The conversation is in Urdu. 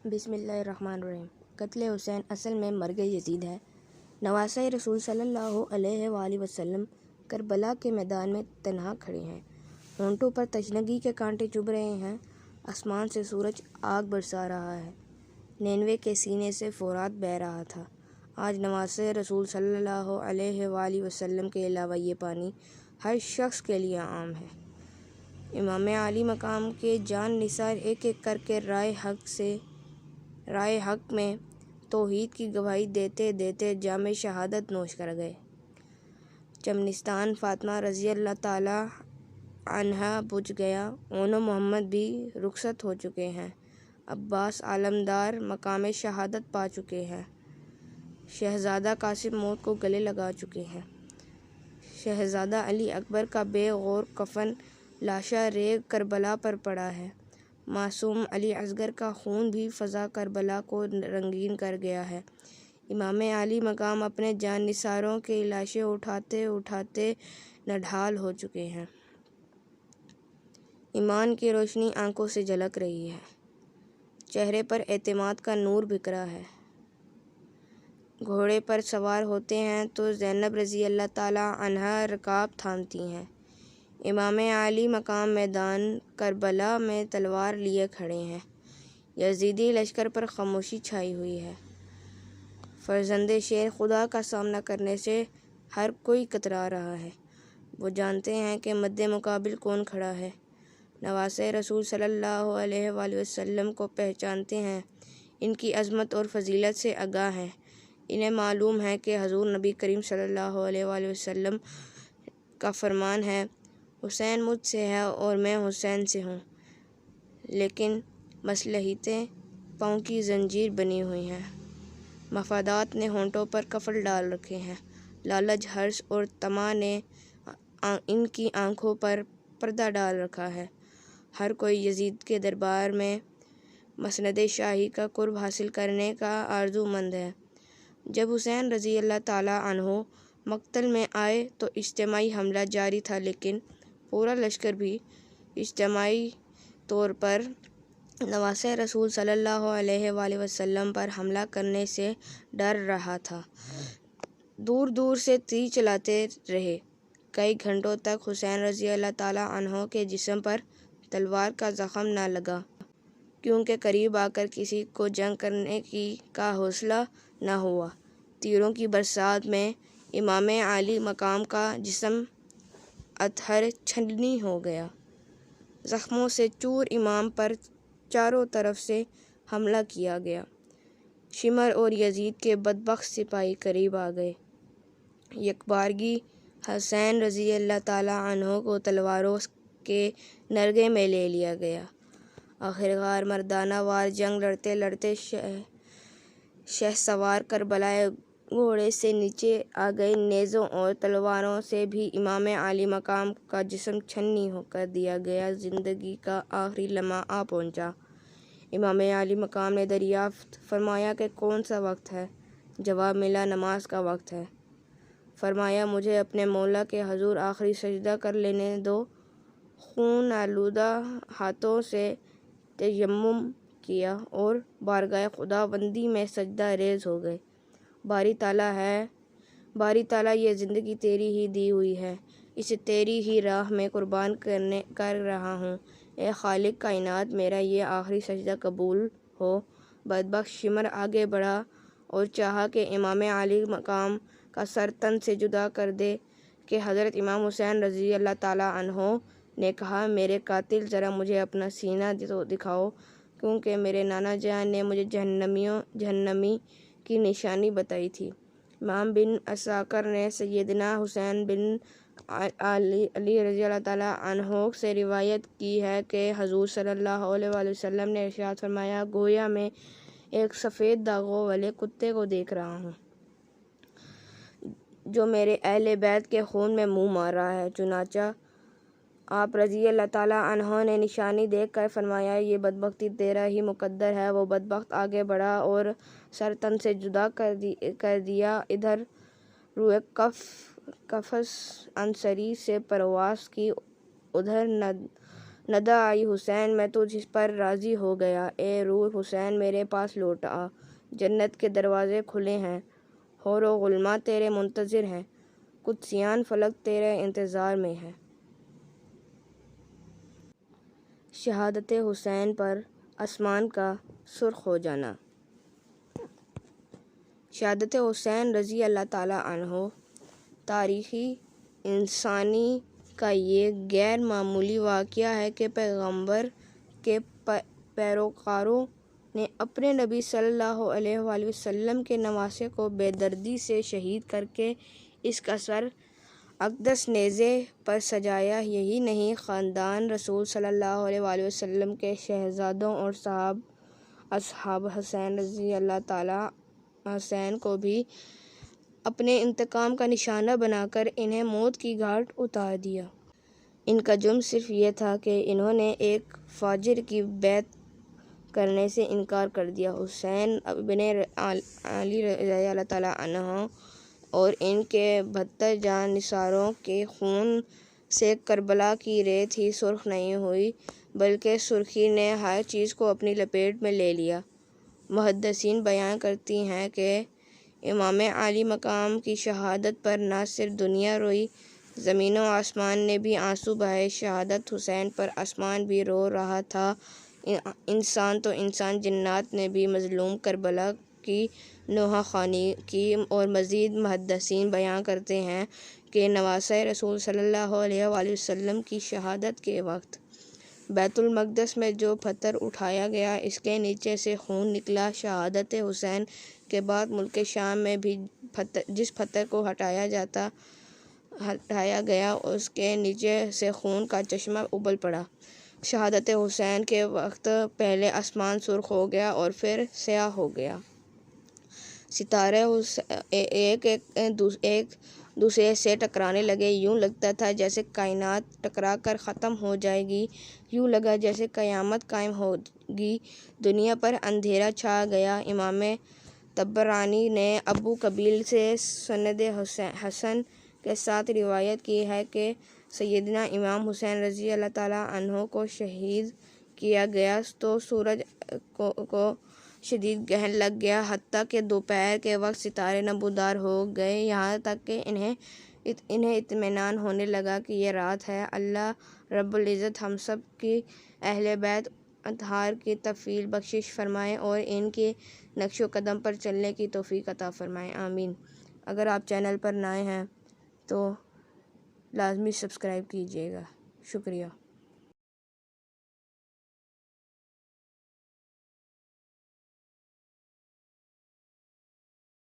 بسم اللہ الرحمن الرحیم۔ قتل حسین اصل میں مرگ یزید ہے۔ نواسۂ رسول صلی اللہ علیہ وآلہ وسلم کربلا کے میدان میں تنہا کھڑے ہیں۔ ہونٹوں پر تشنگی کے کانٹے چبھ رہے ہیں۔ آسمان سے سورج آگ برسا رہا ہے۔ نینوے کے سینے سے فرات بہہ رہا تھا۔ آج نواسۂ رسول صلی اللہ علیہ وآلہ وسلم کے علاوہ یہ پانی ہر شخص کے لیے عام ہے۔ امام عالی مقام کے جان نثار ایک ایک کر کے رائے حق میں توحید کی گواہی دیتے دیتے جام شہادت نوش کر گئے۔ چمنستان فاطمہ رضی اللہ تعالی عنہا بجھ گیا۔ اونو محمد بھی رخصت ہو چکے ہیں۔ عباس علمدار مقام شہادت پا چکے ہیں۔ شہزادہ قاسم موت کو گلے لگا چکے ہیں۔ شہزادہ علی اکبر کا بے غور کفن لاشا ریگ کربلا پر پڑا ہے۔ معصوم علی اصغر کا خون بھی فضا کربلا کو رنگین کر گیا ہے۔ امام علی مقام اپنے جان نثاروں کی لاشیں اٹھاتے اٹھاتے نڈھال ہو چکے ہیں۔ ایمان کی روشنی آنکھوں سے جھلک رہی ہے۔ چہرے پر اعتماد کا نور بکھرا ہے۔ گھوڑے پر سوار ہوتے ہیں تو زینب رضی اللہ تعالی عنہا رکاب تھامتی ہیں۔ امام علی مقام میدان کربلا میں تلوار لیے کھڑے ہیں۔ یزیدی لشکر پر خاموشی چھائی ہوئی ہے۔ فرزند شیر خدا کا سامنا کرنے سے ہر کوئی کترا رہا ہے۔ وہ جانتے ہیں کہ مد مقابل کون کھڑا ہے۔ نواسۂ رسول صلی اللہ علیہ وآلہ وسلم کو پہچانتے ہیں۔ ان کی عظمت اور فضیلت سے آگاہ ہیں۔ انہیں معلوم ہے کہ حضور نبی کریم صلی اللہ علیہ وآلہ وسلم کا فرمان ہے، حسین مجھ سے ہے اور میں حسین سے ہوں، لیکن مصلحتیں پاؤں کی زنجیر بنی ہوئی ہیں۔ مفادات نے ہونٹوں پر قفل ڈال رکھے ہیں۔ لالچ، ہرس اور طمع نے ان کی آنکھوں پر پردہ ڈال رکھا ہے۔ ہر کوئی یزید کے دربار میں مسند شاہی کا قرب حاصل کرنے کا آرزو مند ہے۔ جب حسین رضی اللہ تعالی عنہ مقتل میں آئے تو اجتماعی حملہ جاری تھا، لیکن پورا لشکر بھی اجتماعی طور پر نواسۂ رسول صلی اللہ علیہ وآلہ وسلم پر حملہ کرنے سے ڈر رہا تھا۔ دور دور سے تیر چلاتے رہے۔ کئی گھنٹوں تک حسین رضی اللہ تعالی عنہ کے جسم پر تلوار کا زخم نہ لگا، کیونکہ قریب آ کر کسی کو جنگ کرنے کا حوصلہ نہ ہوا۔ تیروں کی برسات میں امام علی مقام کا جسم اطہر چھننی ہو گیا۔ زخموں سے چور امام پر چاروں طرف سے حملہ کیا گیا۔ شمر اور یزید کے بدبخت سپاہی قریب آ گئے۔ یکبارگی حسین رضی اللہ تعالی عنہ کو تلواروں کے نرغے میں لے لیا گیا۔ آخرکار مردانہ وار جنگ لڑتے لڑتے شہسوار کربلائے گھوڑے سے نیچے آ گئے۔ نیزوں اور تلواروں سے بھی امام علی مقام کا جسم چھننی کر دیا گیا۔ زندگی کا آخری لمحہ آ پہنچا۔ امام علی مقام نے دریافت فرمایا کہ کون سا وقت ہے؟ جواب ملا، نماز کا وقت ہے۔ فرمایا، مجھے اپنے مولا کے حضور آخری سجدہ کر لینے دو۔ خون آلودہ ہاتھوں سے تیمم کیا اور بارگاہ خداوندی میں سجدہ ریز ہو گئے۔ باری تعالیٰ یہ زندگی تیری ہی دی ہوئی ہے، اسے تیری ہی راہ میں قربان کر رہا ہوں۔ اے خالق کائنات، میرا یہ آخری سجدہ قبول ہو۔ بدبخت شمر آگے بڑھا اور چاہا کہ امام علی مقام کا سر تن سے جدا کر دے کہ حضرت امام حسین رضی اللہ تعالی عنہ نے کہا، میرے قاتل، ذرا مجھے اپنا سینہ تو دکھاؤ، کیونکہ میرے نانا جان نے مجھے جہنمی کی نشانی بتائی تھی۔ امام بن عساکر نے سیدنا حسین بن علی رضی اللہ تعالی عنہ سے روایت کی ہے کہ حضور صلی اللہ علیہ وآلہ وسلم نے ارشاد فرمایا، گویا میں ایک سفید داغوں والے کتے کو دیکھ رہا ہوں جو میرے اہل بیت کے خون میں منہ مار رہا ہے۔ چنانچہ آپ رضی اللہ تعالی عنہ نے نشانی دیکھ کر فرمایا، یہ بدبختی تیرا ہی مقدر ہے۔ وہ بدبخت آگے بڑھا اور سر تن سے جدا کر دیا۔ ادھر روئے قفس عنصری سے پرواز کی، ادھر ندا آئی حسین میں تجھ پر راضی ہو گیا، اے روح حسین میرے پاس لوٹ آ، جنت کے دروازے کھلے ہیں، حور و غلماں تیرے منتظر ہیں، قدسیان فلک تیرے انتظار میں ہے۔ شہادت حسین پر آسمان کا سرخ ہو جانا۔ شہادت حسین رضی اللہ تعالیٰ عنہ تاریخی انسانی کا یہ غیر معمولی واقعہ ہے کہ پیغمبر کے پیروکاروں نے اپنے نبی صلی اللہ علیہ وآلہ وسلم کے نواسے کو بے دردی سے شہید کر کے اس کا سر اقدس نیزے پر سجایا۔ یہی نہیں، خاندان رسول صلی اللہ علیہ وآلہ وسلم کے شہزادوں اور اصحاب حسین رضی اللہ تعالیٰ حسین کو بھی اپنے انتقام کا نشانہ بنا کر انہیں موت کی گھاٹ اتار دیا۔ ان کا جرم صرف یہ تھا کہ انہوں نے ایک فاجر کی بیعت کرنے سے انکار کر دیا۔ حسین ابن علی رضی اللہ تعالیٰ عنہ اور ان کے 72 جاں نثاروں کے خون سے کربلا کی ریت ہی سرخ نہیں ہوئی، بلکہ سرخی نے ہر چیز کو اپنی لپیٹ میں لے لیا۔ محدثین بیان کرتی ہیں کہ امام عالی مقام کی شہادت پر نہ صرف دنیا روئی، زمین و آسمان نے بھی آنسو بہائے۔ شہادت حسین پر آسمان بھی رو رہا تھا، انسان تو انسان، جنات نے بھی مظلوم کربلا کی نوحہ خوانی کی۔ اور مزید محدثین بیان کرتے ہیں کہ نواسۂ رسول صلی اللہ علیہ وآلہ وسلم کی شہادت کے وقت بیت المقدس میں جو پتھر اٹھایا گیا اس کے نیچے سے خون نکلا۔ شہادت حسین کے بعد ملک شام میں بھی جس پتھر کو ہٹایا گیا اس کے نیچے سے خون کا چشمہ ابل پڑا۔ شہادت حسین کے وقت پہلے آسمان سرخ ہو گیا اور پھر سیاہ ہو گیا۔ ستارے ایک دوسرے سے ٹکرانے لگے، یوں لگتا تھا جیسے کائنات ٹکرا کر ختم ہو جائے گی، یوں لگا جیسے قیامت قائم ہوگی، دنیا پر اندھیرا چھا گیا۔ امام طبرانی نے ابو قبیل سے سند حسن کے ساتھ روایت کی ہے کہ سیدنا امام حسین رضی اللہ تعالیٰ عنہ کو شہید کیا گیا تو سورج کو شدید گرہن لگ گیا، حتیٰ کہ دوپہر کے وقت ستارے نمودار ہو گئے، یہاں تک کہ انہیں اطمینان ہونے لگا کہ یہ رات ہے۔ اللہ رب العزت ہم سب کی اہل بیت اطہار کی طویل بخشش فرمائے اور ان کے نقش و قدم پر چلنے کی توفیق عطا فرمائے، آمین۔ اگر آپ چینل پر نئے ہیں تو لازمی سبسکرائب کیجیے گا، شکریہ۔